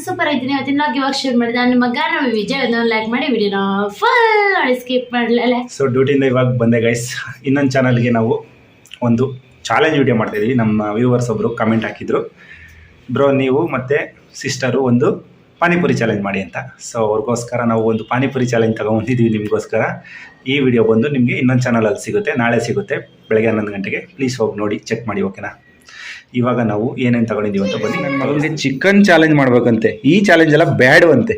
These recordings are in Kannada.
ಸೂಪರ್ ಆಗಿದ್ದೀನಿ. ಇವತ್ತಿನ ಇವಾಗ ಶುರು ಮಾಡಿದೆ ನನ್ನ ಮಗ ನಮ್ಮ ವಿಜಯ್ ಲೈಕ್ ಮಾಡಿ ವಿಡಿಯೋನ ಫುಲ್ ನೋಡಿ ಸ್ಕಿಪ್ ಮಾಡಲಲ್ಲ. ಸೊ ಡ್ಯೂಟಿಯಿಂದ ಇವಾಗ ಬಂದೆ ಗೈಸ್. ಇನ್ನೊಂದು ಚಾನಲ್ಗೆ ನಾವು ಒಂದು ಚಾಲೆಂಜ್ ವಿಡಿಯೋ ಮಾಡ್ತಾಯಿದ್ದೀವಿ. ನಮ್ಮ ವ್ಯೂವರ್ಸ್ ಒಬ್ಬರು ಕಮೆಂಟ್ ಹಾಕಿದ್ರು, ಬ್ರೋ ನೀವು ಮತ್ತು ಸಿಸ್ಟರು ಒಂದು ಪಾನಿಪುರಿ ಚಾಲೆಂಜ್ ಮಾಡಿ ಅಂತ. ಸೊ ಅವ್ರಿಗೋಸ್ಕರ ನಾವು ಒಂದು ಪಾನಿಪುರಿ ಚಾಲೆಂಜ್ ತೊಗೊಂಡಿದ್ದೀವಿ ನಿಮಗೋಸ್ಕರ. ಈ ವಿಡಿಯೋ ಬಂದು ನಿಮಗೆ ಇನ್ನೊಂದು ಚಾನಲಲ್ಲಿ ಸಿಗುತ್ತೆ, ನಾಳೆ ಸಿಗುತ್ತೆ ಬೆಳಗ್ಗೆ 11 ಗಂಟೆಗೆ. ಪ್ಲೀಸ್ ಹೋಗಿ ನೋಡಿ ಚೆಕ್ ಮಾಡಿ, ಓಕೆನಾ? ಇವಾಗ ನಾವು ಏನೇನು ತಗೊಂಡಿದ್ದೀವಿ ಅಂತ ಬನ್ನಿ. ನನ್ನ ಮಗನಿಗೆ ಚಿಕನ್ ಚಾಲೆಂಜ್ ಮಾಡ್ಬೇಕಂತೆ. ಈ ಚಾಲೆಂಜ್ ಎಲ್ಲ ಬ್ಯಾಡವಂತೆ.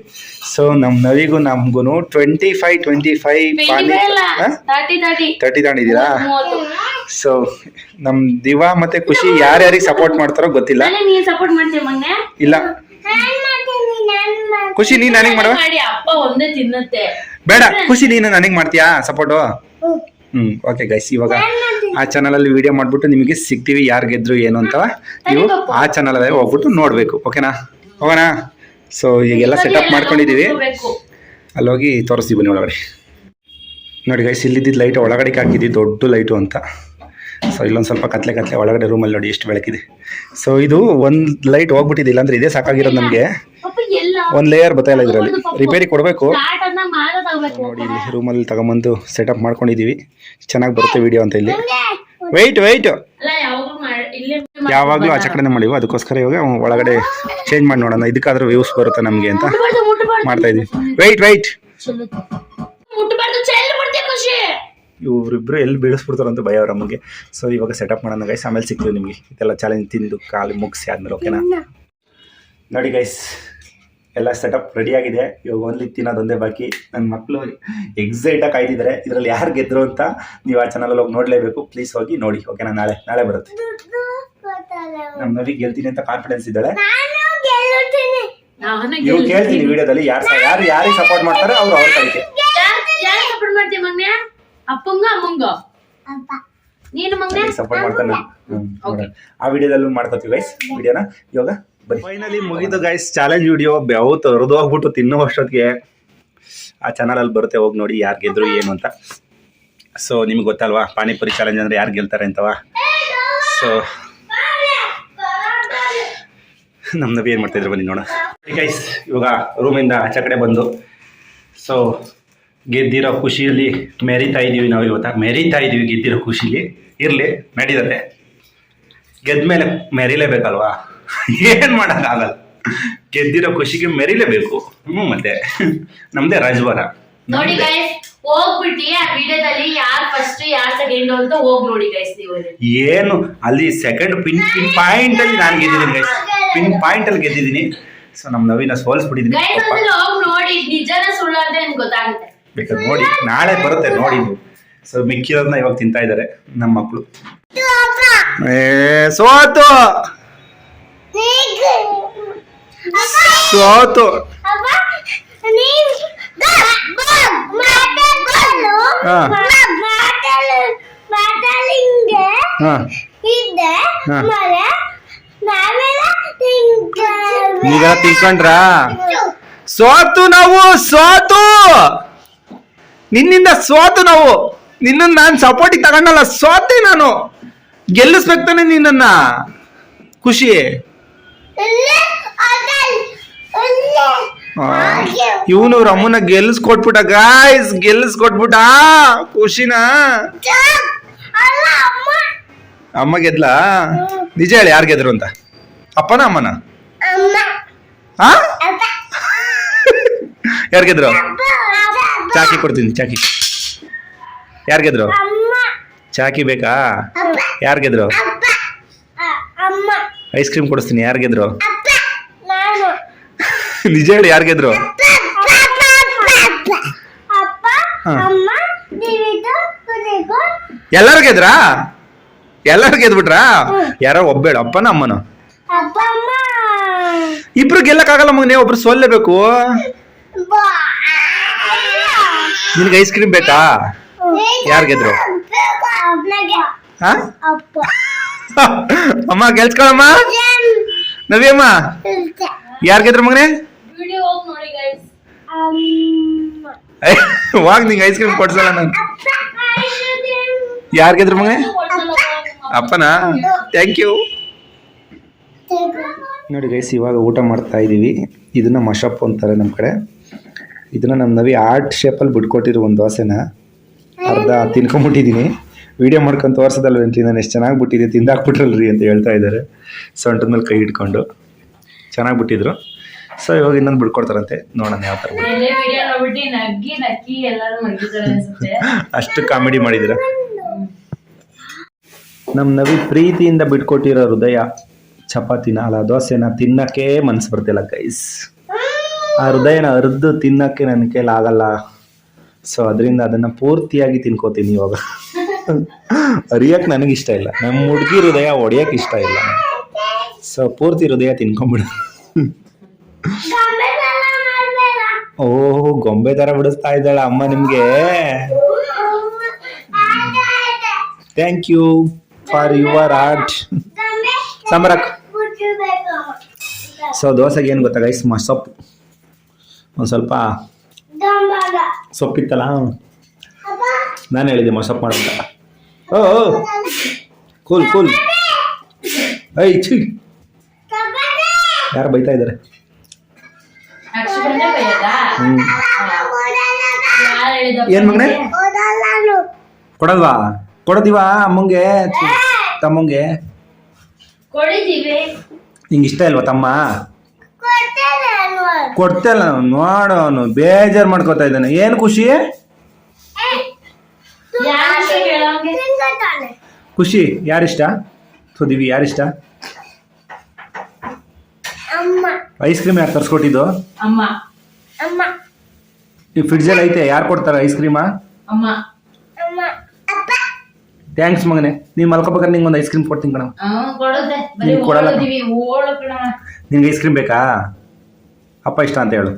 ಸೊ ನಮ್ಮ ನವಿಗೂ ನಮಗೂ 25 30 ತಾಂಡಿದ್ದೀರಾ? ಸೊ ನಮ್ಮ ದಿವಾ ಮತ್ತೆ ಖುಷಿ ಯಾರ್ಯಾರಿಗೆ ಸಪೋರ್ಟ್ ಮಾಡ್ತಾರೋ ಗೊತ್ತಿಲ್ಲ. ಇಲ್ಲ ಖುಷಿ ನೀನ್ ನನಗೆ ಮಾಡುವ, ಬೇಡ ಖುಷಿ ನೀನು ನನಗೆ ಮಾಡ್ತೀಯಾ ಸಪೋರ್ಟು? ಓಕೆ ಗೈಸ್, ಇವಾಗ ಆ ಚಾನಲಲ್ಲಿ ವಿಡಿಯೋ ಮಾಡ್ಬಿಟ್ಟು ನಿಮಗೆ ಸಿಗ್ತೀವಿ ಯಾರು ಗೆದ್ರು ಏನು ಅಂತ. ನೀವು ಆ ಚಾನಲಲ್ಲಿ ಹೋಗ್ಬಿಟ್ಟು ನೋಡಬೇಕು, ಓಕೆನಾ? ಹೋಗೋಣ. ಸೊ ಈಗೆಲ್ಲ ಸೆಟಪ್ ಮಾಡ್ಕೊಂಡಿದ್ದೀವಿ, ಅಲ್ಲೋಗಿ ತೋರಿಸ್ತೀವಿ ಬನ್ನಿ ಒಳಗಡೆ. ನೋಡಿ ಗೈಸ್, ಇಲ್ಲಿದ್ದ ಲೈಟ್ ಒಳಗಡೆಗೆ ಹಾಕಿದ್ವಿ, ದೊಡ್ಡ ಲೈಟು ಅಂತ. ಸೊ ಇಲ್ಲೊಂದು ಸ್ವಲ್ಪ ಕತ್ಲೆ ಒಳಗಡೆ ರೂಮಲ್ಲಿ ನೋಡಿ ಎಷ್ಟು ಬೆಳಕಿದೆ. ಸೊ ಇದು ಒಂದು ಲೈಟ್ ಹೋಗ್ಬಿಟ್ಟಿದೆ, ಇಲ್ಲಾಂದ್ರೆ ಇದೇ ಸಾಕಾಗಿರೋದು ನಮಗೆ. ಒಂದು ಲೇಯರ್ ಬರ್ತಾಯಿಲ್ಲ ಇದರಲ್ಲಿ, ರಿಪೇರಿ ಕೊಡಬೇಕು. ನೋಡಿ ಇಲ್ಲಿ ರೂಮಲ್ಲಿ ತಗೊಂಬಂದು ಸೆಟಪ್ ಮಾಡ್ಕೊಂಡಿದ್ದೀವಿ. ಚೆನ್ನಾಗಿ ಬರುತ್ತೆ ವಿಡಿಯೋ ಅಂತ. ಇಲ್ಲಿ ವೆಯ್ಟ್ ಯಾವಾಗಲೂ ಆಚೆ ಕಡೆನೇ ಮಾಡಿವು, ಅದಕ್ಕೋಸ್ಕರ ಇವಾಗ ಒಳಗಡೆ ಚೇಂಜ್ ಮಾಡಿ ನೋಡೋಣ, ಇದಕ್ಕಾದ್ರೂ ವ್ಯೂಸ್ ಬರುತ್ತೆ ನಮಗೆ ಅಂತ ಮಾಡ್ತಾ ಇದೀವಿ. ವೆಯ್ಟ್ ಇವರಿಬ್ರು ಎಲ್ಲಿ ಬೀಳಿಸ್ಬಿಡ್ತಾರಂತ ಭಯ ಅವ್ರ ಅಮ್ಮಗೆ. ಸೊ ಇವಾಗ ಸೆಟಪ್ ಮಾಡೋಣ ಗೈಸ್, ಆಮೇಲೆ ಸಿಗ್ತೀವಿ ನಿಮಗೆ. ಇದೆಲ್ಲ ಚಾಲೆಂಜ್ ತಿಂದು ಕಾಲು ಮುಗಿಸಿ ಆದ್ಮೇಲೆ, ಓಕೆನಾ? ನೋಡಿ ಗೈಸ್, ಎಲ್ಲ ಸೆಟಪ್ ರೆಡಿಯಾಗಿದೆ. ಇವಾಗ ಓನ್ಲಿ ತಿನ್ನೋದೊಂದೇ ಬಾಕಿ. ನನ್ನ ಮಕ್ಕಳು ಎಕ್ಸೈಟಾಗಿ ಕಾಯ್ತಿದ್ದಾರೆ, ಇದರಲ್ಲಿ ಯಾರು ಗೆದ್ರು ಅಂತ. ನೀವು ಆ ಚಾನಲಲ್ಲಿ ಹೋಗಿ ನೋಡಲೇಬೇಕು. ಪ್ಲೀಸ್ ಹೋಗಿ ನೋಡಿ, ಓಕೆನಾ? ನಾಳೆ ಬರುತ್ತೆ. ನಮ್ಮ ನವಿ ಗೆಲ್ತೀನಿ ಅಂತ ಕಾನ್ಫಿಡೆನ್ಸ್ ಇದ್ದಾಳೆ. ನೀವು ಕೇಳ್ತೀನಿ ವಿಡಿಯೋದಲ್ಲಿ ಯಾರಿಗೆ ಸಪೋರ್ಟ್ ಮಾಡ್ತಾರೆ ಅವ್ರು ಅವ್ರ ಕೈಗೆ ಸಪೋರ್ಟ್ ಮಾಡ್ತಾನೆ. ಆ ವಿಡಿಯೋದಲ್ಲೂ ಮಾಡ್ಕೋತೀವಿ ಗೈಸ್ ವಿಡಿಯೋನ. ಇವಾಗ ಫೈನಲಿ ಮುಗಿದು ಗೈಸ್ ಚಾಲೆಂಜ್ ವಿಡಿಯೋ. ಬೆವತ್ತು ಹೊರದು ಹೋಗ್ಬಿಟ್ಟು ತಿನ್ನೋ ಅಷ್ಟೊತ್ತಿಗೆ ಆ ಚಾನಲಲ್ಲಿ ಬರುತ್ತೆ, ಹೋಗಿ ನೋಡಿ ಯಾರು ಗೆದ್ರು ಏನು ಅಂತ. ಸೊ ನಿಮ್ಗೆ ಗೊತ್ತಲ್ವಾ ಪಾನಿಪುರಿ ಚಾಲೆಂಜ್ ಅಂದರೆ ಯಾರು ಗೆಲ್ತಾರೆ ಅಂತವ. ಸೊ ನಮ್ಮ ನವಿ ಏನು ಮಾಡ್ತಾಯಿದ್ರು ಬನ್ನಿ ನೋಡೋಣ ಗೈಸ್. ಇವಾಗ ರೂಮಿಂದ ಆಚೆ ಕಡೆ ಬಂದು ಸೊ ಗೆದ್ದಿರೋ ಖುಷಿಯಲ್ಲಿ ಮೆರಿತಾ ಇದ್ದೀವಿ ನಾವು. ಮೆರಿತಾ ಇದ್ದೀವಿ ಗೆದ್ದಿರೋ ಖುಷಿಲಿ. ಇರಲಿ, ನಡೀತದೆ. ಗೆದ್ದ ಮೇಲೆ ಮೆರಿಲೇಬೇಕಲ್ವಾ, ಏನು ಮಾಡೋಕ್ಕಾಗಲ್ಲ. ಗೆದ್ದಿರೋ ಖುಷಿಗೆ ಮೆರಿಲೇಬೇಕು. ಮತ್ತೆ ನಮ್ದೇ ರಾಜಭಾರ. ನೋಡಿ ಗೈಸ್, ಹೋಗ್ಬಿಟ್ಟು ಆ ವಿಡಿಯೋದಲ್ಲಿ ಯಾರು ಫಸ್ಟ್ ಯಾರು ಸೆಕೆಂಡ್ ಅಂತ ಹೋಗಿ ನೋಡಿ ಗೈಸ್. ನೀವು ಏನು ಅಲ್ಲಿ ಸೆಕೆಂಡ್ ಪಿನ್ ಪಾಯಿಂಟ್ ಅಲ್ಲಿ ನಾನು ಗೆದ್ದಿದ್ದೀನಿ ಗೈಸ್, ಪಿನ್ ಪಾಯಿಂಟ್ ಅಲ್ಲಿ ಗೆದ್ದಿದ್ದೀನಿ. ಸೊ ನಮ್ಮ ನವಿನ ಸೋಲಿಸ್ಬಿಟ್ಟಿದ್ದೀನಿ. ನೋಡಿ ನಿಜನ ಸುಳ್ಳು ಅಂತ ನಿಮ್ಗೆ ಗೊತ್ತಾಗುತ್ತೆ. ಬೇಕಾದ್ರೆ ನೋಡಿ, ನಾಳೆ ಬರುತ್ತೆ ನೋಡಿ. ಸೊ ಮಿಕ್ಕಿರೋದನ್ನ ಇವಾಗ ತಿಂತಾ ಇದ್ದಾರೆ ನಮ್ಮ ಮಕ್ಕಳು. ಸೋತು ನೀವೆಲ್ಲ ತಿನ್ಕೊಂಡ್ರಾ? ಸೋತು ನಾವು, ಸೋತು ನಿನ್ನಿಂದ ಸೋತು ನಾವು. ನಿನ್ನನ್ನು ನಾನು ಸಪೋರ್ಟಿಗೆ ತಗೊಂಡಲ್ಲ, ಸೋತೆ ನಾನು. ಗೆಲ್ಲಿಸ್ಬೇಕು ತಾನೆ ನಿನ್ನನ್ನ ಖುಷಿ. ಇವನು ರಮ್ಮನ ಗೆಲ್ಲಿಸ್ಕೊಟ್ಬಿಟ್ಟ ಗಾಯ್ಸ್, ಗೆಲ್ಲಿಸ್ಕೊಟ್ಬಿಟ್ಟ ಖುಷಿನ. ಅಮ್ಮ ಗೆದ್ಲಾ? ನಿಜ ಹೇಳಿ, ಯಾರು ಗೆದ್ರು ಅಂತ? ಅಪ್ಪನ ಅಮ್ಮನ? ಯಾರು ಗೆದ್ರು? ಚಾಕಿ ಕೊಡ್ತೀನಿ, ಚಾಕಿ. ಯಾರು ಗೆದ್ರು? ಚಾಕಿ ಬೇಕಾ? ಯಾರು ಗೆದ್ರು? ಐಸ್ ಕ್ರೀಮ್ ಕೊಡಿಸ್ತೀನಿ. ಯಾರು ಗೆದ್ರು? ನಿಜ ಹೇಳಿ, ಯಾರು ಗೆದ್ರು? ಎಲ್ಲರೂ ಗೆದ್ರಾ? ಎಲ್ಲರೂ ಗೆದ್ಬಿಟ್ರಾ? ಯಾರೋ ಒಬ್ಬೇಡ, ಅಪ್ಪನ ಅಮ್ಮನ? ಇಬ್ರು ಗೆಲ್ಲಕ್ಕಾಗಲ್ಲ ಮಗನೇ, ಒಬ್ರು ಸೋಲ್ಲೇಬೇಕು. ನಿನ್ಗೆ ಐಸ್ ಕ್ರೀಮ್ ಬೇಕಾ? ಯಾರು ಗೆದ್ರು? ಅಮ್ಮ ಗೆಲ್ಸ್ಕೊಳಮ್ಮ. ನವಿಯಮ್ಮ ಯಾರು ಗೆದ್ರು ಮಗನೇ? ವಾಗ್ ನಿಂಗೆ ಐಸ್ ಕ್ರೀಮ್ ಕೊಡ್ಸಲ್ಲ ನಾನು. ಯಾರು ಗೆದ್ರು ಮಗನೇ? ಅಪ್ಪನಾ? Thank you. ನೋಡಿ ಗೈಸ್, ಇವಾಗ ಊಟ ಮಾಡ್ತಾ ಇದ್ದೀವಿ. ಇದನ್ನು ಮಶಪ್ ಅಂತಾರೆ ನಮ್ಮ ಕಡೆ. ಇದನ್ನು ನಮ್ಮ ನವಿ ಆರ್ಟ್ ಶೇಪಲ್ಲಿ ಬಿಟ್ಕೊಟ್ಟಿರೋ ಒಂದು ದೋಸೆನ ಅರ್ಧ ತಿನ್ಕೊಂಬಿಟ್ಟಿದ್ದೀನಿ. ವೀಡಿಯೋ ಮಾಡ್ಕೊಂಡು ತೋರಿಸೋದಲ್ವೇಂತಿ ನಾನು ಎಷ್ಟು ಚೆನ್ನಾಗಿ ಬಿಟ್ಟಿದ್ದೆ, ತಿಂದಾಕ್ಬಿಟ್ರಲ್ರಿ ಅಂತ ಹೇಳ್ತಾ ಇದ್ದಾರೆ ಸೊಂಟದ ಮೇಲೆ ಕೈ ಇಟ್ಕೊಂಡು. ಚೆನ್ನಾಗಿ ಬಿಟ್ಟಿದ್ರು. ಸೊ ಇವಾಗ ಇನ್ನೊಂದು ಬಿಡ್ಕೊಡ್ತಾರಂತೆ, ನೋಡೋಣ ಯಾವ ಥರ. ಅಷ್ಟು ಕಾಮಿಡಿ ಮಾಡಿದ್ದೀರ. ನಮ್ಮ ನವಿ ಪ್ರೀತಿಯಿಂದ ಬಿಟ್ಕೊಟ್ಟಿರೋ ಹೃದಯ ಚಪಾತಿನ ಅಲ್ಲ ದೋಸೆನ ತಿನ್ನೋಕ್ಕೆ ಮನಸ್ಸು ಬರ್ತಿಲ್ಲ ಗೈಸ್. ಆ ಹೃದಯನ ಅರ್ದು ತಿನ್ನೋಕ್ಕೆ ನನ್ನ ಕೈಲಿ ಆಗಲ್ಲ. ಸೊ ಅದರಿಂದ ಅದನ್ನು ಪೂರ್ತಿಯಾಗಿ ತಿನ್ಕೋತೀನಿ ಇವಾಗ. ಅರಿಯಕ್ಕೆ ನನಗಿಷ್ಟ ಇಲ್ಲ, ನಮ್ಮ ಹುಡುಗಿ ಹೃದಯ ಹೊಡಿಯೋಕೆ ಇಷ್ಟ ಇಲ್ಲ. ಸೊ ಪೂರ್ತಿ ಹೃದಯ ತಿನ್ಕೊಂಬಿಡು. ಓಹ್, ಗೊಂಬೆ ಥರ ಬಿಡಿಸ್ತಾ ಇದ್ದಾಳ ಅಮ್ಮ ನಿಮಗೆ. Thank you for your art. ಸಾಂಬಾರಕ್. ಸೊ ದೋಸೆಗೆ ಏನು ಗೊತ್ತಾ ಗೈಸ್, ಸೊಪ್ಪು ಒಂದು ಸ್ವಲ್ಪ ಸೊಪ್ಪಿತ್ತಲ್ಲ, ನಾನು ಹೇಳಿದ್ದೆ ಮಸೊಪ್ಪು ಮಾಡೋಂತ. ಓ ಕೂಲ್ ಕೂಲ್. ಐ ಛೀ, ಯಾರು ಬೈತಾ ಇದ್ದಾರೆ? ಏನ್ ಮಗನೇ ಕೊಡಲ್ವಾ? ಕೊಡದಿವಾ ಅಮ್ಮಂಗೆ ತಮ್ಮಂಗೆ? ನಿಂಗೆ ಇಷ್ಟ ಇಲ್ವಾ ತಮ್ಮ? ಕೊಡ್ತಲ್ಲ ನೋಡು, ಅವನು ಬೇಜಾರು ಮಾಡ್ಕೋತಾ ಇದ್ದಾನೆ. ಏನು ಖುಷಿ? ಖುಷಿ ಯಾರಿಷ್ಟ? ದಿವಿ ಯಾರಿಷ್ಟ? ಐಸ್ ಕ್ರೀಮ್ ಯಾರು ತರಿಸ್ಕೊಟ್ಟಿದ್ದು? ಈ ಫ್ರಿಡ್ಜಲ್ಲಿ ಐತೆ, ಯಾರು ಕೊಡ್ತಾರ ಐಸ್ ಕ್ರೀಮಾ? ಥ್ಯಾಂಕ್ಸ್ ಮಗನೆ. ನೀನ್ ಮಲ್ಕೋಬೇಕಾದ್ರೆ ನಿಂಗೆ ಒಂದು ಐಸ್ ಕ್ರೀಮ್ ಕೊಡ್ತೀನಿ ಕಣ. ಕೊಡಲ್ಲ. ನಿನ್ಗೆ ಐಸ್ ಕ್ರೀಮ್ ಬೇಕಾ? ಅಪ್ಪ ಇಷ್ಟ ಅಂತ ಹೇಳು.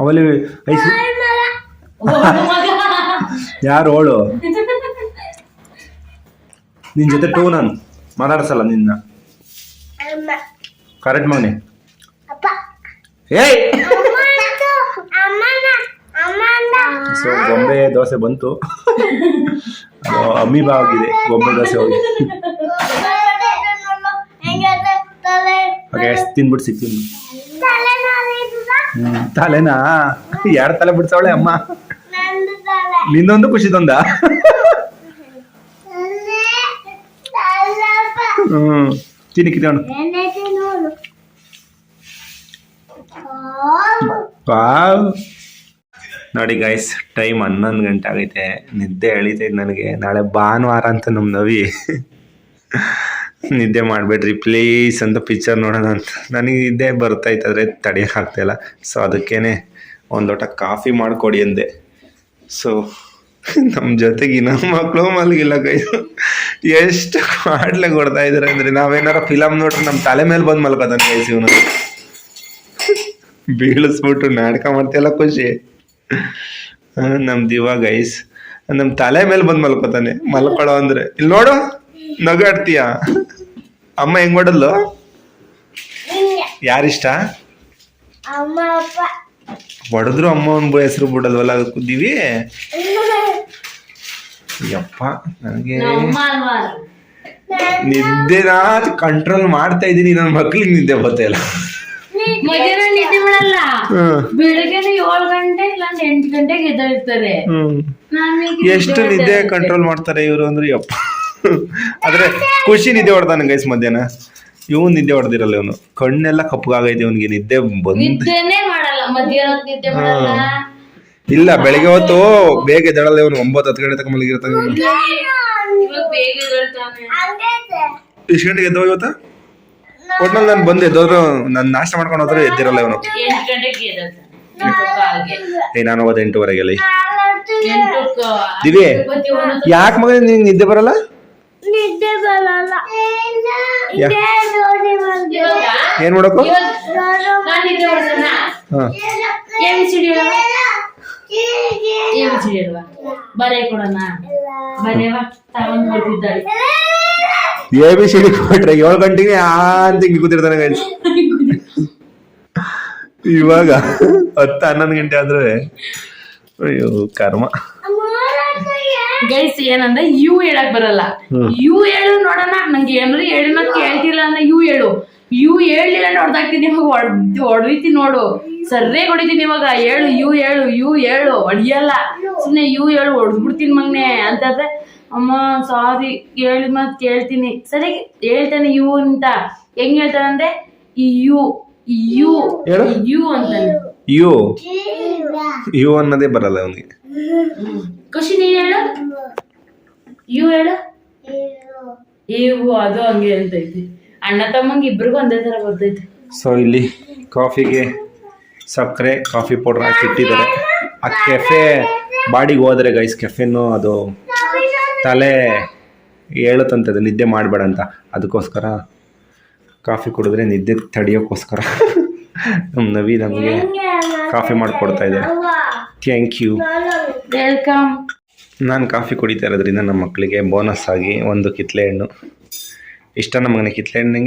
ಅವಲ್ಲಿ ಐಸ್ ಯಾರು ಹೋಳು? ನಿನ್ ಜೊತೆ ಟೂ ನಾನು ಮಾತಾಡ್ಸಲ್ಲ ನಿನ್ನ. ಕರೆಕ್ಟ್ ಮಗನೆ. ಏಯ್, ಸೊ ಗೊಂಬೆ ದೋಸೆ ಬಂತು. ಅಮ್ಮಿ ಬಾಗಿದೆ ಗೊಂಬೆ ದೋಸೆ ಹೋಗಿ. ಓಕೆ, ತಿನ್ಬಿಟ್ಟು ಸಿಗ್ತೀನಿ. ತಲೆನಾ? ಯಾರು ತಲೆ ಬಿಡ್ಸವಳೆ ಅಮ್ಮ? ನಿನ್ನೊಂದು ಖುಷಿದೊಂದ? ತಿನ್ನಿ ಕಿತ್ಕೊಂಡು. ನೋಡಿ ಗೈಸ್, ಟೈಮ್ 11 ಗಂಟೆ ಆಗೈತೆ. ನಿದ್ದೆ ಎಳಿತೈತೆ ನನಗೆ. ನಾಳೆ ಭಾನುವಾರ ಅಂತ ನಮ್ಮ ನವಿ ನಿದ್ದೆ ಮಾಡಬೇಡ್ರಿ ಪ್ಲೀಸ್ ಅಂತ ಪಿಕ್ಚರ್ ನೋಡೋಣ ಅಂತ. ನನಗೆ ನಿದ್ದೆ ಬರ್ತೈತೆ, ಆದರೆ ತಡೆಯೋಕ್ಕಾಗ್ತಾಯಿಲ್ಲ. ಸೊ ಅದಕ್ಕೇನೆ ಒಂದು ಲೋಟ ಕಾಫಿ ಮಾಡಿಕೊಡಿ ಅಂದೆ. ಸೊ ನಮ್ಮ ಜೊತೆಗೆ ಇನ್ನೊಂದು ಮಕ್ಕಳು ಮಲಗಿಲ್ಲ ಗೈಸ್. ಎಷ್ಟು ಮಾಡ್ಲೆ ಕೊಡ್ತಾ ಇದ್ದಾರೆ ಅಂದರೆ, ನಾವೇನಾರ ಫಿಲಮ್ ನೋಡ್ರಿ ನಮ್ಮ ತಲೆ ಮೇಲೆ ಬಂದು ಮಲ್ಕೋತಾನೆ ಗೈಸ್ ಇವನು. ಬೀಳಿಸ್ಬಿಟ್ಟು ನಾಟಕ ಮಾಡ್ತಿಲ್ಲ ಖುಷಿ. ನಮ್ದು ಇವಾಗ ಗೈಸ್ ನಮ್ಮ ತಲೆ ಮೇಲೆ ಬಂದು ಮಲ್ಕೋತಾನೆ. ಮಲ್ಕೊಳ್ಳೋ ಅಂದ್ರೆ ಇಲ್ಲಿ ನೋಡು, ನಗಾಡ್ತೀಯ. ಅಮ್ಮ ಹೆಂಗ್ ಹೊಡದ್ಲು? ಯಾರಿಷ್ಟ? ಹೊಡೆದ್ರು ಅಮ್ಮ ಒಂದು ಹೆಸರು ಬಿಡಲ್ವಲ್ಲ, ಅದು ಕುದ್ದೀವಿ. ಯಪ್ಪ, ನನಗೆ ನಿದ್ದೆನ ಕಂಟ್ರೋಲ್ ಮಾಡ್ತಾ ಇದ್ದೀನಿ. ನನ್ನ ಮಕ್ಳಿಗೆ ನಿದ್ದೆ ಬರ್ತಾ ಇಲ್ಲ. ಮಧ್ಯಾಹ್ನ ನಿದ್ದೆ ಮಾಡಲ್ಲ, ಬೆಳಗ್ಗೆ 7 ಗಂಟೆ ಇಲ್ಲ 8 ಗಂಟೆಗೆ ಎದ್ದೇಳ್ತಾರೆ. ಎಷ್ಟು ನಿದ್ದೆ ಕಂಟ್ರೋಲ್ ಮಾಡ್ತಾರೆ ಇವರು ಅಂದ್ರೆ ಯಪ್ಪ. ಆದ್ರೆ ಖುಷಿ ನಿದ್ದೆ ಹೊಡ್ದಾನ ಗೈಸ್ ಮಧ್ಯಾಹ್ನ. ಇವನು ನಿದ್ದೆ ಹೊಡೆದಿರಲ್ಲ, ಇವನು ಕಣ್ಣೆಲ್ಲ ಕಪ್ಪಗಾಗೈತೆ. ಇವನಿಗೆ ನಿದ್ದೆ ನಿದ್ದೆನೇ ಮಾಡಲ್ಲ, ಮಧ್ಯಾಹ್ನ ನಿದ್ದೆ ಮಾಡಲ್ಲ. ಇಲ್ಲ, ಬೆಳಗ್ಗೆ ಹೊತ್ತು ಬೇಗ ಎದ್ದೇಳಲ್ಲ ಇವನು. 9-10 ಗಂಟೆ ತನಕ ಮಲಗಿರ್ತಾನೆ. ಎಷ್ಟು ಗಂಟೆಗೆ ಎದ್ದೋ ಇವತ್ತ? ಒಟ್ನಲ್ಲಿ ನಾನು ಬಂದು ಎದ್ದೋದ್ರು, ನಾನು ನಾಷ್ಟ ಮಾಡ್ಕೊಂಡು ಹೋದ್ರೆ ಎದ್ದಿರಲ್ಲ ಇವನು. ನಾನು ಹೋದ 8:15 ದಿವಿ. ಯಾಕೆ ಮಗ ನಿಂಗೆ ನಿದ್ದೆ ಬರಲ್ಲ? ಏನ್ ಮಾಡಬೇಕು? ABCD ಕೊಟ್ರೆ 7 ಗಂಟೆಗೆ ಅಂತ ಹಿಂಗೆ ಕೂತಿರ್ತಾನೆ ಗೈಸ್. ಇವಾಗ 10-11 ಗಂಟೆ ಆದ್ರೆ ಅಯ್ಯೋ ಕರ್ಮ. ಗೈಸ್ ಏನಂದ್ರೆ ಯು ಹೇಳಕ್ ಬರಲ್ಲ. ಯು ಹೇಳು ನೋಡೋಣ. ನಂಗೆ ಏನ್ರಿ ಹೇಳಿನ ಕೇಳ್ತಿಲ್ಲ ಅಂದ್ರೆ ಯು ಹೇಳಲಿಲ್ಲ ನೋಡ್ದಾಗ್ತೀನಿ ಇವಾಗ ಹೊಡ್ದೈತೀನಿ ನೋಡು. ಸರ್ರೇಗ್ ಹೊಡಿತೀನಿ ಇವಾಗ. ಯು ಹೇಳು ಹೊಡಿಯಲ್ಲ. ಸುಮ್ನೆ ಯು ಹೇಳು ಹೊಡ್ದ್ಬಿಡ್ತೀನಿ ಮಗ್ನೆ ಅಂತಂದ್ರೆ ಅಮ್ಮ ಸಾರಿ ಹೇಳಿ ಮತ್ ಕೇಳ್ತೀನಿ. ಸರಿ ಹೇಳ್ತಾನೆ ಯು ಅಂತ. ಹೆಂಗ್ ಹೇಳ್ತಾನೆ ಅಂದ್ರೆ ಯು ಅಂತಾನೆ. ಯು ಅನ್ನೋದೇ ಬರಲ್ಲ ಅವನಿಗೆ. ಖುಷಿ ನೀನ್ ಹೇಳು. ಯು ಹೇಳು. ಇವು ಅದು ಹಂಗೆ ಹೇಳ್ತೈತಿ. ಅಣ್ಣ ತಮ್ಮಂಗೆ ಇಬ್ರಿಗೂ ಒಂದೇ ತರ ಬರ್ತೈತಿ. ಸೊ ಇಲ್ಲಿ ಕಾಫಿಗೆ ಸಕ್ಕರೆ ಕಾಫಿ ಪೌಡರ್ ಹಾಕಿ ಇಟ್ಟಿದ್ದಾರೆ. ಆ ಕೆಫೆ ಬಾಡಿಗೆ ಹೋದ್ರೆ ಗೈಸ್ ಕೆಫೆನು ಅದು ತಲೆ ಹೇಳುತ್ತಂತದೆ ನಿದ್ದೆ ಮಾಡಬೇಡ ಅಂತ. ಅದಕ್ಕೋಸ್ಕರ ಕಾಫಿ ಕುಡಿದ್ರೆ ನಿದ್ದೆ ತಡೆಯೋಕ್ಕೋಸ್ಕರ ನಮ್ಮ ನವಿ ನಮಗೆ ಕಾಫಿ ಮಾಡಿಕೊಡ್ತಾ ಇದ್ದಾರೆ. Thank you, welcome. ನಾನು ಕಾಫಿ ಕುಡಿತಾ ಇರೋದ್ರಿಂದ ನಮ್ಮ ಮಕ್ಕಳಿಗೆ ಬೋನಸ್ ಆಗಿ ಒಂದು ಕಿತ್ಲೆ ಹಣ್ಣು. ಇಷ್ಟ ನಮಗನೆ ಕಿತ್ಲೆ ಹಣ್ಣು.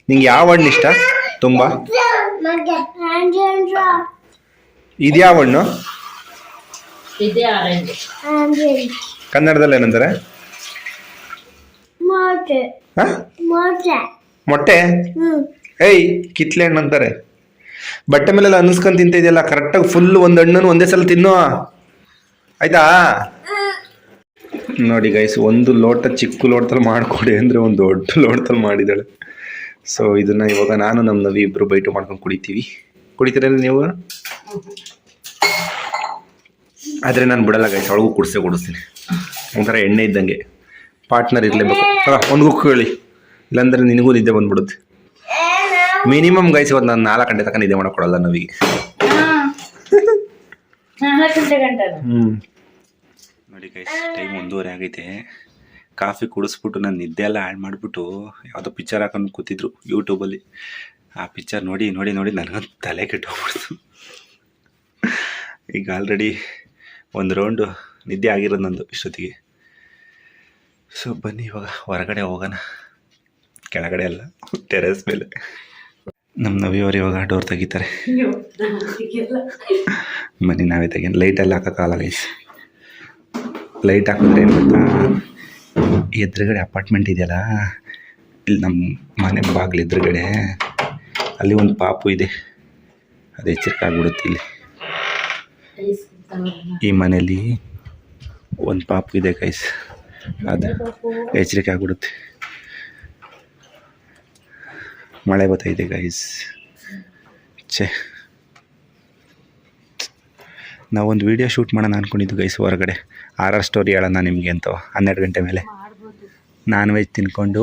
ನಿಂಗೆ ಯಾವ ಹಣ್ಣು ಇಷ್ಟ ತುಂಬ? ಇದ್ಯಾವ ಹಣ್ಣು? ಕನ್ನಡದಲ್ಲಿ ಏನಂತಾರೆ? ಮೊಟ್ಟೆ. ಏಯ್ ಕಿತ್ಲೆ ಹಣ್ಣು ಅಂತಾರೆ. ಬಟ್ಟೆ ಮೇಲೆಲ್ಲ ಅನ್ನಿಸ್ಕೊಂಡು ತಿಂತ ಇದೆಯಲ್ಲ, ಕರೆಕ್ಟಾಗಿ ಫುಲ್ ಒಂದು ಹಣ್ಣನ್ನು ಒಂದೇ ಸಲ ತಿನ್ನು ಆಯ್ತಾ? ನೋಡಿ ಗೈಸ್, ಒಂದು ಲೋಟ ಚಿಕ್ಕ ಲೋಟದಲ್ಲಿ ಮಾಡಿಕೊಡಿ ಅಂದರೆ ಒಂದು ದೊಡ್ಡ ಲೋಟದಲ್ಲಿ ಮಾಡಿದ್ದಾಳೆ. ಸೊ ಇದನ್ನ ಇವಾಗ ನಾನು ನಮ್ಮ ನವಿ ಇಬ್ಬರು ಬೈಟು ಮಾಡ್ಕೊಂಡು ಕುಡಿತೀರ ನೀವು? ಆದರೆ ನಾನು ಬಿಡಲ್ಲ ಗೈಸ್, ಅವಳಿಗೂ ಕುಡಿಸ್ತೀನಿ. ಒಂಥರ ಎಣ್ಣೆ ಇದ್ದಂಗೆ ಪಾರ್ಟ್ನರ್ ಇರಲೇಬೇಕು. ಒಂದು ಗುಕ್ಕು ಹೇಳಿ, ಇಲ್ಲಾಂದರೆ ನಿನಗೂ ನಿದ್ದೆ ಬಂದ್ಬಿಡುತ್ತೆ. ಮಿನಿಮಮ್ ಗೈಸ್ ಇವತ್ತು ನಾನು 4 ಗಂಟೆ ತನಕ ನಿದ್ದೆ ಮಾಡೋಕ್ಕೊಡಲ್ಲ ನವಿಗೆ. ನೋಡಿ ಗೈಸ್, ಟೈಮ್ 1:30 ಆಗೈತೆ. ಕಾಫಿ ಕುಡಿಸ್ಬಿಟ್ಟು ನಾನು ನಿದ್ದೆ ಎಲ್ಲ ಹಾಳು ಮಾಡಿಬಿಟ್ಟು ಯಾವುದೋ ಪಿಕ್ಚರ್ ಹಾಕೊಂಡು ಕೂತಿದ್ರು ಯೂಟ್ಯೂಬಲ್ಲಿ. ಆ ಪಿಕ್ಚರ್ ನೋಡಿ ನನಗಂತೂ ತಲೆ ಕೆಟ್ಟೋಗ್ಬಿಡ್ತು. ಈಗ ಆಲ್ರೆಡಿ ಒಂದು ರೌಂಡು ನಿದ್ದೆ ಆಗಿರೋದು ನಂದು ಇಷ್ಟೊತ್ತಿಗೆ. ಸೊ ಬನ್ನಿ ಇವಾಗ ಹೊರಗಡೆ ಹೋಗೋಣ. ಕೆಳಗಡೆ ಅಲ್ಲ, ಟೆರೆಸ್ ಮೇಲೆ. ನಮ್ಮ ನವಿಯವರು ಇವಾಗ ಡೋರ್ ತೆಗಿತಾರೆ. ಬನ್ನಿ ನಾವೇ ತೆಗೀನಿ. ಲೈಟೆಲ್ಲ ಹಾಕೋಕ್ಕಾಗಲ್ಲ ಗೈಸ್. ಲೈಟ್ ಹಾಕಿದ್ರೆ ಏನು ಗೊತ್ತಾ, ಎದುರುಗಡೆ ಅಪಾರ್ಟ್ಮೆಂಟ್ ಇದೆಯಲ್ಲ, ಇಲ್ಲಿ ನಮ್ಮ ಮನೆ ಬಾಗಿಲು ಎದುರುಗಡೆ ಅಲ್ಲಿ ಒಂದು ಪಾಪು ಇದೆ. ಅದು ಎಚ್ಚರಿಕೆ ಆಗ್ಬಿಡುತ್ತೆ. ಇಲ್ಲಿ ಈ ಮನೇಲಿ ಒಂದು ಪಾಪು ಇದೆ ಗೈಸ್, ಅದು ಎಚ್ಚರಿಕೆ ಆಗ್ಬಿಡುತ್ತೆ. ಮಳೆ ಬರ್ತೈತೆ ಗೈಸ್. ನಾವೊಂದು ವೀಡಿಯೋ ಶೂಟ್ ಮಾಡೋಣ ಅಂದ್ಕೊಂಡಿದ್ದು ಗೈಸ್ ಹೊರಗಡೆ. ಆರ್ ಸ್ಟೋರಿ ಹೇಳೋಣ ನಿಮಗೆ ಅಂತ 12 ಗಂಟೆ ಮೇಲೆ ನಾನ್ ವೆಜ್ ತಿನ್ಕೊಂಡು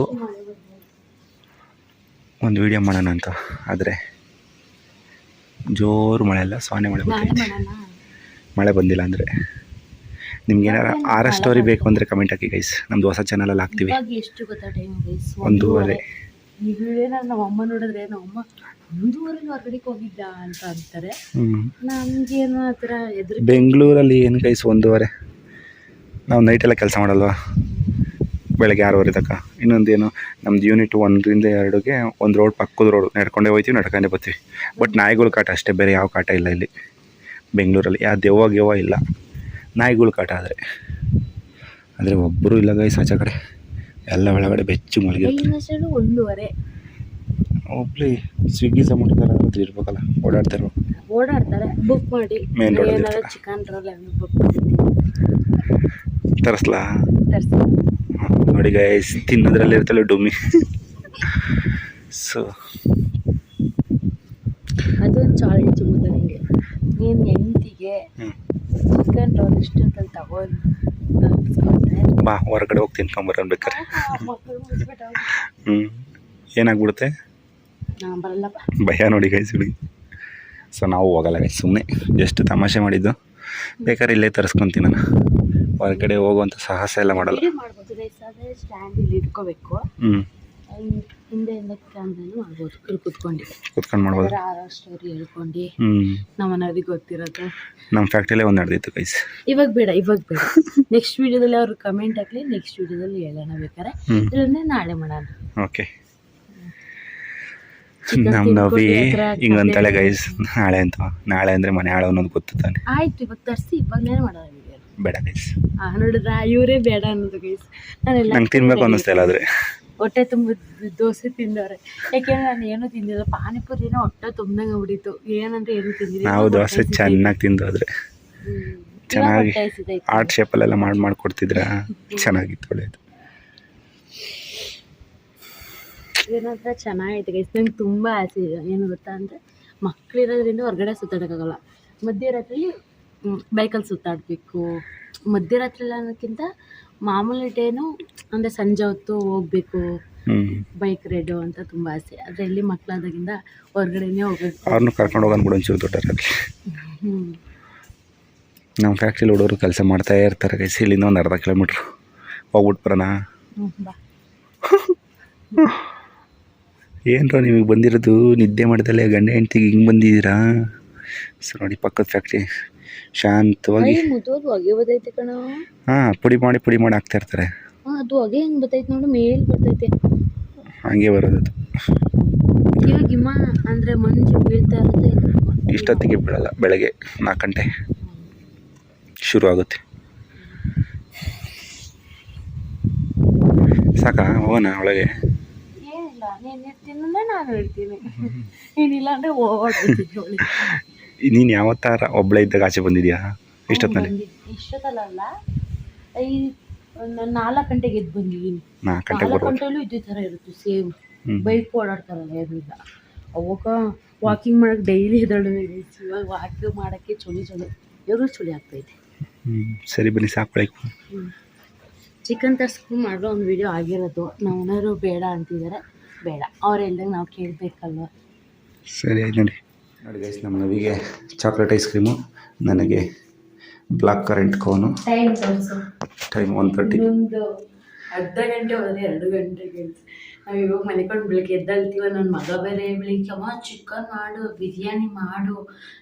ಒಂದು ವೀಡಿಯೋ ಮಾಡೋಣ ಅಂತ. ಆದರೆ ಜೋರು ಮಳೆ ಇಲ್ಲ, ಸೊನ್ನೆ ಮಳೆ ಬರ್ತೈತೆ. ಮಳೆ ಬಂದಿಲ್ಲ ಅಂದರೆ ನಿಮ್ಗೇನಾರ ಆರ್ ಸ್ಟೋರಿ ಬೇಕು ಅಂದರೆ ಕಮೆಂಟ್ ಹಾಕಿ ಗೈಸ್. ನಮ್ಮದು ಹೊಸ ಚಾನಲಲ್ಲಿ ಹಾಕ್ತೀವಿ. 1:30 ಈ ವಿಡಿಯೋನ ನಮ್ಮ ಅಮ್ಮ ನೋಡಿದ್ರೆ ನಮ್ಮಮ್ಮ 1:30 ಹೊರಗಡೆಗೆ ಹೋಗಿದ್ದ ಅಂತ ಅಂತಾರೆ. ನಮ್ಗೇನು ಆ ಥರ ಬೆಂಗಳೂರಲ್ಲಿ ಏನು ಗೈಸ್ 1:30. ನಾವು ನೈಟೆಲ್ಲ ಕೆಲಸ ಮಾಡಲ್ವಾ, ಬೆಳಗ್ಗೆ 6:30 ತನಕ. ಇನ್ನೊಂದೇನು ನಮ್ದು ಯೂನಿಟ್ 1ರಿಂದ 2ಗೆ ಒಂದು ರೋಡ್, ಪಕ್ಕದ ರೋಡ್, ನಡ್ಕೊಂಡೇ ಹೋಗ್ತೀವಿ, ನಡ್ಕೊಂಡೇ ಬರ್ತೀವಿ. ಬಟ್ ನಾಯಿಗಳ ಕಾಟ ಅಷ್ಟೇ, ಬೇರೆ ಯಾವ ಕಾಟ ಇಲ್ಲ ಇಲ್ಲಿ ಬೆಂಗಳೂರಲ್ಲಿ. ಯಾವ ದೆವ್ವ ಇಲ್ಲ, ನಾಯಿಗಳ ಕಾಟ. ಆದರೆ ಒಬ್ಬರು ಇಲ್ಲ ಗೈಸ್ ಆಚೆ ಕಡೆ, ಎಲ್ಲ ಒಳಗಡೆ ಬೆಚ್ಚು ಮಲಗಿರ್ತಾರೆ. 1:30 ಒಬ್ಳಿ ಸ್ವಿಗ್ಗಿ ಸಮುದ್ರ ಇರ್ಬೇಕಲ್ಲ, ಓಡಾಡ್ತಾರೆ. ಬುಕ್ ಮಾಡಿ main road chicken roll book ಮಾಡಿ ತರಿಸ್ಲಾ? ನೋಡಿ ಗೈಸ್, ತಿನ್ನೋದ್ರಲ್ಲಿ ಇರ್ತಲ್ಲ ಡುಮ್ಮಿ. ಸೊ ಅದೊಂದು ಚಾಲೆಂಜ್ ನನಗೆ. ನೀನು ಹೆಂಡತಿಗೆ ಚಿಕನ್ ರೋಲ್ ಇಷ್ಟೊತ್ತಲ್ಲಿ ತಗೊಂಡು ಬಾ ಹೊರಗಡೆ ಹೋಗಿ ತಿನ್ಕೊಂಬರೋಣ ಬೇಕಾರೆ. ಏನಾಗ್ಬಿಡುತ್ತೆ ಭಯ ನೋಡಿ ಗೈಸ್ ಹುಡುಗಿ. ಸೊ ನಾವು ಹೋಗಲ್ಲ ಗೈಸ್, ಸುಮ್ಮನೆ ಜಸ್ಟ್ ತಮಾಷೆ ಮಾಡಿದ್ದು. ಬೇಕಾದ್ರೆ ಇಲ್ಲೇ ತರಿಸ್ಕೊಂತೀನಿ ನಾನು, ಹೊರಗಡೆ ಹೋಗುವಂಥ ಸಾಹಸ ಎಲ್ಲ ಮಾಡಲ್ಲ. ಸ್ಟ್ಯಾಂಡ್ ಇಲ್ಲಿ ಇಟ್ಕೋಬೇಕು, ಹಿಂದೆ ಮಾಡ್ಬೋದು, ಇಲ್ಲಿ ಕುತ್ಕೊಂಡು ಮಾಡ್ಬೋದು. ಸ್ಟೋರಿ ಹೇಳ್ಕೊಂಡು ನಮ್ಮ ಮನೆಯವ್ರಿಗೆ ಗೊತ್ತಿರೋದು. ನಮ್ಮ ಫ್ಯಾಕ್ಟ್ರಿಯಲ್ಲೇ ಒಂದು ನಡೆದಿತ್ತು ಗೈಸ್. ಇವಾಗ ಬೇಡ ನೆಕ್ಸ್ಟ್ ವಿಡಿಯೋದಲ್ಲಿ ಅವ್ರು ಕಮೆಂಟ್ ಹಾಕ್ಲಿ, ನೆಕ್ಸ್ಟ್ ವಿಡಿಯೋದಲ್ಲಿ ಹೇಳೋಣ ಬೇಕಾರೆ, ಇಲ್ಲಾಂದ್ರೆ ನಾಳೆ ಮಾಡೋಣ. ಓಕೆ. ನಮ್ಮ ನವಿ ಹಿಂಗಂತಾಳೆ ಗೈಸ್, ನಾಳೆ ಅಂದರೆ ಮನೆ ಹಾಳು ಅನ್ನೋದು ಗೊತ್ತು ತಾನೆ. ಆಯ್ತು, ಇವಾಗ ತರಿಸಿ ಇವಾಗಲೇ ಮಾಡೋಣ ವಿಡಿಯೋ. ಬೇಡ ಗೈಸ್. ನೋಡಿದ್ರ ಇವರೇ ಬೇಡ ಅನ್ನೋದು ಗೈಸ್. ನಾನೆಲ್ಲ ನಂಗೆ ತಿನ್ಬೇಕು ಅನ್ನಿಸ್ತಾ ಇಲ್ಲ ಆದರೆ ಹೊಟ್ಟೆ ತುಂಬ ದೋಸೆ ತಿಂದವ್ರೆ. ಯಾಕೆಂದ್ರೆ ನಾನು ಏನೂ ತಿಂದಿಲ್ಲ, ಪಾನಿಪುರಿನೋ ಹೊಟ್ಟೆ ತುಂಬ್ದಂಗೆ ಆಗ್ಬಿಟ್ಟಿತ್ತು. ಏನಂದ್ರೆ ಏನು ತಿಂದಿಲ್ಲ. ನಾವು ದೋಸೆ ಚೆನ್ನಾಗಿ ತಿಂದೋದ್ರೆ ಚೆನ್ನಾಗಿ ಆರ್ಟ್ ಶೇಪಲ್ಲೆಲ್ಲ ಮಾಡಿಕೊಡ್ತಿದ್ರ ಚೆನ್ನಾಗಿತ್ತು, ಒಳ್ಳೇದು. ಏನಂದ್ರೆ ಚೆನ್ನಾಗೈತೆ ಗೈಸ್. ನಂಗೆ ತುಂಬ ಆಸೆ ಇದೆ. ಏನು ಗೊತ್ತಾ ಅಂದರೆ ಮಕ್ಕಳಿರೋದ್ರಿಂದ ಹೊರಗಡೆ ಸುತ್ತಾಡೋಕ್ಕಾಗಲ್ಲ. ಮಧ್ಯರಾತ್ರಿ ಬೈಕಲ್ಲಿ ಸುತ್ತಾಡಬೇಕು. ಮಧ್ಯರಾತ್ರಿ ಅನ್ನೋಕ್ಕಿಂತ ಮಾಮೂಲಿ ಡೇನು ಅಂದರೆ ಸಂಜೆ ಹೊತ್ತು ಹೋಗ್ಬೇಕು ಬೈಕ್ ರೈಡು ಅಂತ ತುಂಬ ಆಸೆ. ಆದರೆ ಇಲ್ಲಿ ಮಕ್ಕಳಾದಾಗಿಂದ ಹೊರಗಡೆನೇ ಹೋಗ್ಬೇಕು. ಅವ್ರನ್ನೂ ಕರ್ಕೊಂಡು ಹೋಗೋಣ ಒಂಚೂರು ದೊಡ್ಡರಲ್ಲಿ. ನಮ್ಮ ಫ್ಯಾಕ್ಟ್ರಿಲಿ ಹುಡುಗರು ಕೆಲಸ ಮಾಡ್ತಾ ಇರ್ತಾರೆ ಗೈಸ್. ಇಲ್ಲಿಂದ ಒಂದು ಅರ್ಧ ಕಿಲೋಮೀಟ್ರ್ ಹೋಗ್ಬಿಟ್ಟು ಬರೋಣ. ಬಾ. ಏನರ ನಿಮಗೆ ಬಂದಿರೋದು ನಿದ್ದೆ ಮಾಡ್ದಲ್ಲೇ ಗಂಡ ಹೆಂಡ್ತಿಗೆ ಹಿಂಗೆ ಬಂದಿದ್ದೀರಾ? ಸೊ ನೋಡಿ ಪಕ್ಕದ ಫ್ಯಾಕ್ಟ್ರಿ ಶಾಂತವಾಗಿ ಹೊಗೆ ಬರ್ತೈತೆ ಕಣ. ಹಾಂ, ಪುಡಿ ಮಾಡಿ ಹಾಕ್ತಾ ಇರ್ತಾರೆ. ಅದು ಹೊಗೆ ಹೆಂಗೆ ಬರ್ತೈತೆ ನೋಡು, ಮೇಲ್ ಬರ್ತೈತೆ. ಹಂಗೆ ಬರೋದು ಅದು. ಇವಾಗ ಹಿಮ ಅಂದರೆ ಮಂಜು ಬೀಳ್ತಾ ಇರುತ್ತೆ. ಇಷ್ಟೊತ್ತಿಗೆ ಬೀಳಲ್ಲ, ಬೆಳಗ್ಗೆ 4 ಗಂಟೆ ಶುರು ಆಗುತ್ತೆ. ಸಾಕಾ ಹೋಗೋಣ ಒಳಗೆ? ಏನಿಲ್ಲ, ನೀನು ಇರ್ತೀನಿ ಅಂದರೆ ನಾನು ಇರ್ತೀನಿ, ಏನಿಲ್ಲ ಅಂದರೆ ಓಡ್ಬಿಡ್ತೀನಿ ಒಳಗೆ. ನೀನು ಯಾವತ್ತಾರ ಒಬ್ಬಳೇ ಇದ್ದಾಗ ಆಚೆ ಬಂದಿದ್ಯಾ ಇಷ್ಟೊತ್ತಿನಲ್ಲಿ? ಇಷ್ಟೊತ್ತಲ್ಲ, ನಾನು 4 ಗಂಟೆಗೆ ಎದ್ದು ಬಂದಿದ್ದೀನಿ. 4 ಗಂಟೆಲೂ ಇದೇ ಥರ ಇರುತ್ತೆ ಸೇಮ್. ಬೈಕ್ ಓಡಾಡ್ತಾರಲ್ಲ ಎದ್ರಿಂದ, ಅವಾಗ ವಾಕಿಂಗ್ ಮಾಡೋಕ್ಕೆ ಡೈಲಿ ಎದ್ದೇಳಿದೆ. ಇವಾಗ ವಾಕಿಂಗ್ ಮಾಡೋಕ್ಕೆ ಚಳಿ ಇವರು ಚಳಿ ಆಗ್ತೈತೆ. ಸರಿ ಬನ್ನಿ ಸಾಕು. ಚಿಕನ್ ತರಿಸ್ಕೊಂಡು ಮಾಡೋ ಒಂದು ವಿಡಿಯೋ ಆಗಿರೋದು. ನಾವು ಓನರು ಬೇಡ ಅಂತಿದ್ದಾರೆ. ಬೇಡ, ಅವ್ರು ಹೇಳ್ದಂಗೆ ನಾವು ಕೇಳಬೇಕಲ್ವ. ಸರಿ ಆಯ್ತು ನೋಡಿ. ನೋಡಿ ಗೈಸ್, ನಮ್ಮ ನವಿಗೆ ಚಾಕ್ಲೇಟ್ ಐಸ್ ಕ್ರೀಮು, ನನಗೆ ಬ್ಲಾಕ್ ಕರೆಂಟ್ ಕೋನು. ಟೈಮ್ 1:30. ಒಂದು ಅರ್ಧ ಗಂಟೆ ಹೋದರೆ 2 ಗಂಟೆಗೆ. ನಾವು ಇವಾಗ ಮನೆಕೊಂಡು ಬೆಳಿಗ್ಗೆ ಎದ್ದೇಳ್ತೀವ. ನನ್ನ ಮಗ ಬೇರೆ ಬೆಳಿಗ್ಗೆ ಅಮ್ಮ ಚಿಕನ್ ಮಾಡು, ಬಿರಿಯಾನಿ ಮಾಡು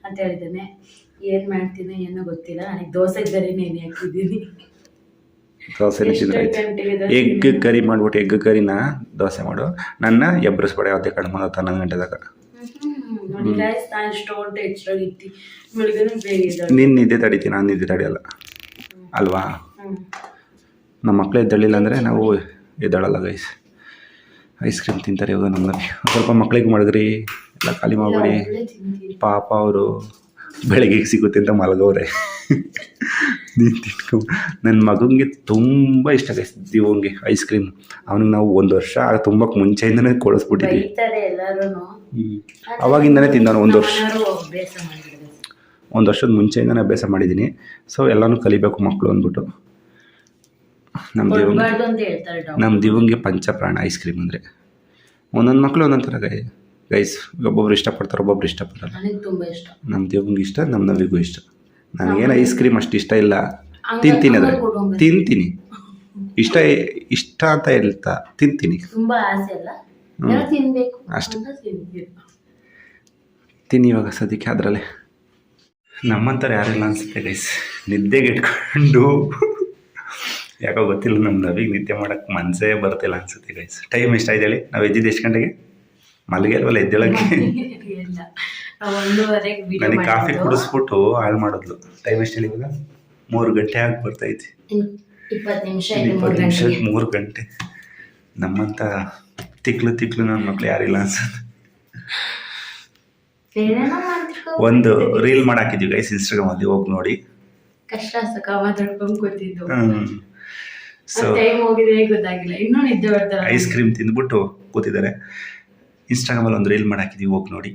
ಅಂತ ಹೇಳಿದ್ದಾನೆ. ಏನು ಮಾಡ್ತೀನಿ ಏನೋ ಗೊತ್ತಿಲ್ಲ. ನನಗೆ ದೋಸೆ ಇದ್ದರೆ ನೆನೆ ಹಾಕಿದ್ದೀನಿ. ದೋಸೆ ಎಗ್ ಕರಿ ಮಾಡ್ಬಿಟ್ಟು ಎಗ್ ಕರಿನ ದೋಸೆ ಮಾಡು. ನನ್ನ ಎಬ್ಬರಿಸ್ಬೇಡ ಯಾವುದೇ ಕಡಿಮೆ 11 ಗಂಟೆದಾಗ. ನೀನು ನಿದ್ದೆ ತಡಿತೀನಿ, ನಾನು ನಿದ್ದೆ ತಡೆಯಲ್ಲ ಅಲ್ವಾ? ನಮ್ಮ ಮಕ್ಕಳು ಎದ್ದೇಳಿಲ್ಲ ಅಂದರೆ ನಾವು ಎದ್ದೇಳಲ್ಲ ಗೈಸ್. ಐಸ್ ಕ್ರೀಮ್ ತಿಂತಾರೆ ಇವಾಗ ನಮ್ಮಲ್ಲಿ. ಸ್ವಲ್ಪ ಮಕ್ಳಿಗೆ ಮಾಡಿದ್ರಿ ಎಲ್ಲ ಖಾಲಿ ಮಾಡಬೇಡಿ ಪಾಪ. ಅವರು ಬೆಳಗ್ಗೆ ಸಿಗುತ್ತೆ ಅಂತ ಮಲಗವ್ರೆ. ನೀನು ತಿನ್ಕೊ. ನನ್ನ ಮಗನಿಗೆ ತುಂಬ ಇಷ್ಟ ಗೈಸ್, ದಿವಂಗೆ ಐಸ್ ಕ್ರೀಮ್. ಅವನಿಗೆ ನಾವು 1 ವರ್ಷ ತುಂಬಕ್ಕೆ ಮುಂಚೆಯಿಂದನೇ ಕೊಡಿಸ್ಬಿಟ್ಟಿದ್ವಿ. ಅವಾಗಿಂದನೇ ತಿಂದವನು. 1 ವರ್ಷದ ಮುಂಚೆಯಿಂದನೇ ಅಭ್ಯಾಸ ಮಾಡಿದ್ದೀನಿ. ಸೊ ಎಲ್ಲನೂ ಕಲಿಬೇಕು ಮಕ್ಕಳು ಅಂದ್ಬಿಟ್ಟು. ನಮ್ಮ ದಿವಂಗೆ ಪಂಚಪ್ರಾಣ ಐಸ್ ಕ್ರೀಮ್ ಅಂದರೆ. ಒಂದೊಂದು ಮಕ್ಕಳು ಒಂದೊಂದು ಥರ ಗೈಸ್. ಒಬ್ಬೊಬ್ರು ಇಷ್ಟಪಡ್ತಾರೆ, ಒಬ್ಬೊಬ್ರು ಇಷ್ಟಪಡಲ್ಲ. ನಮ್ಮ ದಿವಂಗೆ ಇಷ್ಟ, ನಮ್ಮ ನವಿಗೂ ಇಷ್ಟ. ನನಗೇನು ಐಸ್ ಕ್ರೀಮ್ ಅಷ್ಟು ಇಷ್ಟ ಇಲ್ಲ, ತಿಂತೀನಿ. ಆದರೆ ತಿಂತೀನಿ, ಇಷ್ಟ ಅಂತ ಹೇಳ್ತಾ ತಿಂತೀನಿ. ಅಷ್ಟೇ ತಿನ್ನಿ ಇವಾಗ ಸದ್ಯಕ್ಕೆ. ಅದರಲ್ಲೇ ನಮ್ಮಂಥವ್ರು ಯಾರಿಲ್ಲ ಅನಿಸುತ್ತೆ ಗೈಸ್. ನಿದ್ದೆಗೆ ಇಟ್ಕೊಂಡು ಯಾಕೋ ಗೊತ್ತಿಲ್ಲ, ನಮ್ಮ ನವಿಗೆ ನಿದ್ದೆ ಮಾಡೋಕ್ಕೆ ಮನಸ್ಸೇ ಬರ್ತಿಲ್ಲ ಅನಿಸುತ್ತೆ ಗೈಸ್. ಟೈಮ್ ಎಷ್ಟಾಯ್ತು ಹೇಳಿ? ನಾವು ಎದ್ದಿದ್ದು ಎಷ್ಟು ಗಂಟೆಗೆ? ಮಲಗೆ ಅಲ್ವಲ್ಲ ಎದ್ದೇಳಕ್ಕೆ. ನನಗೆ ಕಾಫಿ ಕುಡಿಸ್ಬಿಟ್ಟು ಹಾಳು ಮಾಡಿದ್ಲು. ಟೈಮ್ ಎಷ್ಟು ಹೇಳಿ ಇವಾಗ? 3 ಗಂಟೆ ಆಗಿ ಬರ್ತೈತಿ. 20 ನಿಮಿಷ 3 ಗಂಟೆ. ನಮ್ಮಂಥ ತಿಕ್ಲು ನನ್ನ ಮಕ್ಳು ಯಾರಿಲ್ಲ ಅನ್ಸುತ್ತೆ. ಒಂದು ರೀಲ್ ಮಾಡಾಕಿದ್ವಿ ಗೈಸ್ ಇನ್ಸ್ಟಾಗ್ರಾಮಲ್ಲಿ, ಹೋಗಿ ನೋಡಿ. ಕಷ್ಟ ಸುಖ ಮಾತಾಡ್ಕೊಂಡು ಕೂತಿದ್ದು. ಸೊ ಟೈಮ್ ಹೋಗಿದೆ ಗೊತ್ತಾಗಿಲ್ಲ. ಇನ್ನೂ ನಿದ್ದೆ ಬರ್ತಾರೆ. ಐಸ್ ಕ್ರೀಮ್ ತಿಂದ್ಬಿಟ್ಟು ಕೂತಿದ್ದಾರೆ. ಇನ್ಸ್ಟಾಗ್ರಾಮಲ್ಲಿ ಒಂದು ರೀಲ್ ಮಾಡಾಕಿದ್ವಿ, ಹೋಗಿ ನೋಡಿ.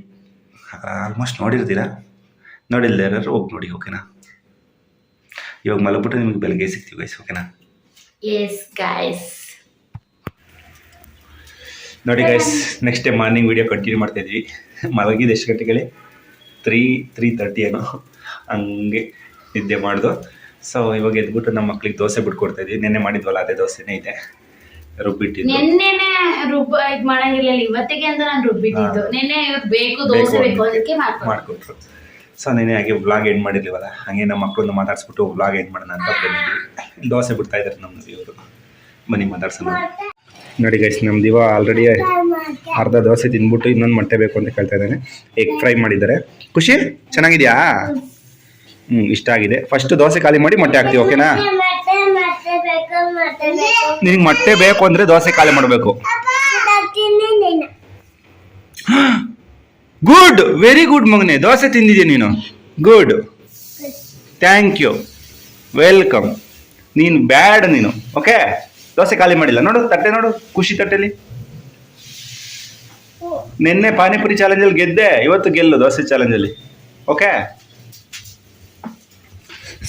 ಆಲ್ಮೋಸ್ಟ್ ನೋಡಿರ್ತೀರಾ, ನೋಡಿಲ್ಲ ಯಾರು ಹೋಗಿ ನೋಡಿ. ಓಕೆನಾ? ಇವಾಗ ಮಲಗ್ಬಿಟ್ಟು ನಿಮಗೆ ಬೆಳಗ್ಗೆ ಸಿಗ್ತೀವಿ ಗೈಸ್. ಓಕೆನಾ? Yes guys. ನೋಡಿ guys, next day morning video continue ಮಾಡ್ತಾಯಿದ್ವಿ. ಮಲಗಿದ್ದು ಎಷ್ಟು ಗಂಟೆಗೆ? 3:30 ಏನೋ ಹಂಗೆ ನಿದ್ದೆ ಮಾಡ್ದು. ಸೊ ಇವಾಗ ಎದ್ಬಿಟ್ಟು ನಮ್ಮ ಮಕ್ಳಿಗೆ ದೋಸೆ ಬಿಟ್ಕೊಡ್ತಾಯಿದ್ವಿ. ನೆನ್ನೆ ಮಾಡಿದ್ವಲ್ಲ ಅದೇ ದೋಸೆನೇ ಇದೆ, ರುಬ್ಬಿಟ್ಟಿದ್ದು. ನೆನ್ನೆನೇ ಇದು ಮಾಡಂಗಿರ್ಲಿಲ್ಲ, ಇವತ್ತಿಗೆ ಅಂತ ನಾನು ರುಬ್ಬಿಟ್ಟಿದ್ದು. ನೆನ್ನೆ ಬೇಕು ದೋಸೆ ಬೇಕು ಅದಕ್ಕೆ ಮಾಡ್ಕೊಟ್ರು. ಸೊ ನೆನ್ನೆ ಹಾಗೆ ವ್ಲಾಗ್ ಎಂಡ್ ಮಾಡಿರ್ಲಿವಲ್ಲ, ಹಾಗೆ ನಮ್ಮ ಮಕ್ಕಳನ್ನ ಮಾತಾಡ್ಸ್ಬಿಟ್ಟು ವ್ಲಾಗ್ ಎಂಡ್ ಮಾಡೋಣ ಅಂತ ಬಂದಿದ್ವಿ. ದೋಸೆ ಬಿಡ್ತಾ ಇದ್ದಾರೆ ನಮ್ಮ ಇವರು. ಬನ್ನಿ ಮಾತಾಡ್ಸೋಣ. ನೋಡಿ ಗೈಸ್, ನಮ್ಮ ದಿವ ಆಲ್ರೆಡಿ ಅರ್ಧ ದೋಸೆ ತಿಂದ್ಬಿಟ್ಟು ಇನ್ನೊಂದು ಮೊಟ್ಟೆ ಬೇಕು ಅಂತ ಕೇಳ್ತಾ ಇದ್ದಾನೆ. ಎಗ್ ಫ್ರೈ ಮಾಡಿದ್ದಾರೆ. ಖುಷಿ ಚೆನ್ನಾಗಿದೆಯಾ? ಇಷ್ಟ ಆಗಿದೆ. ಫಸ್ಟ್ ದೋಸೆ ಖಾಲಿ ಮಾಡಿ ಮೊಟ್ಟೆ ಹಾಕ್ತೀವಿ, ಓಕೆನಾ? ನಿನಗೆ ಮೊಟ್ಟೆ ಬೇಕು ಅಂದರೆ ದೋಸೆ ಖಾಲಿ ಮಾಡಬೇಕು. ಗುಡ್, ವೆರಿ ಗುಡ್ ಮಗನೇ, ದೋಸೆ ತಿಂದಿದ್ಯಾ ನೀನು. Good, thank you, welcome. ನೀನು ಬ್ಯಾಡ್ ನೀನು, ಓಕೆ? ದೋಸೆ ಖಾಲಿ ಮಾಡಿಲ್ಲ ನೋಡು, ತಟ್ಟೆ ನೋಡು, ಖುಷಿ ತಟ್ಟೆಲಿ. ನಿನ್ನೆ ಪಾನಿಪುರಿ ಚಾಲೆಂಜಲ್ಲಿ ಗೆದ್ದೆ, ಇವತ್ತು ಗೆಲ್ಲು ದೋಸೆ ಚಾಲೆಂಜಲ್ಲಿ, ಓಕೆ?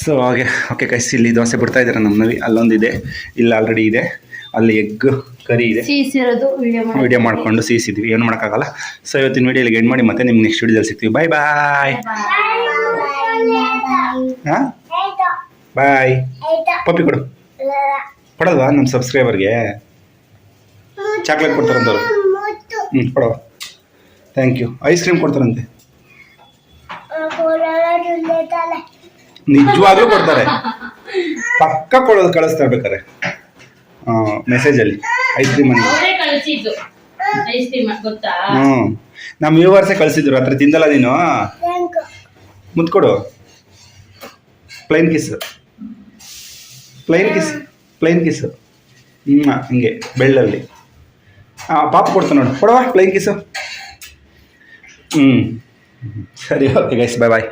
ಸೊ ಹಾಗೆ ಓಕೆ ಗೈಸ್, ಇಲ್ಲಿ ದೋಸೆ ಬಿಡ್ತಾ ಇದ್ದಾರೆ ನಮ್ಮಲ್ಲಿ. ಅಲ್ಲೊಂದಿದೆ, ಇಲ್ಲಿ ಆಲ್ರೆಡಿ ಇದೆ, ಅಲ್ಲಿ ಎಗ್ ಕರಿ ಇದೆ. ವಿಡಿಯೋ ಮಾಡ್ಕೊಂಡು ಸಿಹಿಸಿದ್ವಿ, ಏನು ಮಾಡೋಕ್ಕಾಗಲ್ಲ. ಸೊ ಇವತ್ತಿನ ವಿಡಿಯೋಲಿ ಎಂಡ್ ಮಾಡಿ ಮತ್ತೆ ನಿಮ್ಗೆ ನೆಕ್ಸ್ಟ್ ವಿಡಿಯೋದಲ್ಲಿ ಸಿಗ್ತೀವಿ. ಬಾಯ್ ಬಾಯ್. ಹಾಂ ಬಾಯ್. ಪಪ್ಪಿ ಕೊಡು. ಕೊಡಲ್ವಾ ನಮ್ಮ ಸಬ್ಸ್ಕ್ರೈಬರ್ಗೆ? ಚಾಕ್ಲೇಟ್ ಕೊಡ್ತಾರಂತವ್ರು. ಕೊಡವ. Thank you. ಐಸ್ ಕ್ರೀಮ್ ಕೊಡ್ತಾರಂತೆ. ನಿಜವಾಗ್ಲೂ ಕೊಡ್ತಾರೆ, ಪಕ್ಕ ಕೊಡೋದು ಕಳಿಸ್ತಾರೆ ಬೇಕಾರೆ ಮೆಸೇಜಲ್ಲಿ. ಐಸ್ ಕ್ರೀಮ್ ಅನ್ನು ನಮ್ಮ ವ್ಯೂವರ್ಸೇ ಕಳಿಸಿದ್ರು. ಹತ್ರ ತಿಂದಲ್ಲ ನೀನು? ಮುತ್ಕೊಡು. Flying kiss, flying kiss, flying kiss. ಹಿಂಗೆ ಬೆಳ್ಳಲ್ಲಿ. ಪಾಪ ಕೊಡ್ತಾನೆ ನೋಡು, ಕೊಡವಾ ಪ್ಲೈನ್ ಕಿಸ್ಸು. ಸರಿ ಓಕೆ ಗೈಸ್, ಬಾಯ್ ಬಾಯ್.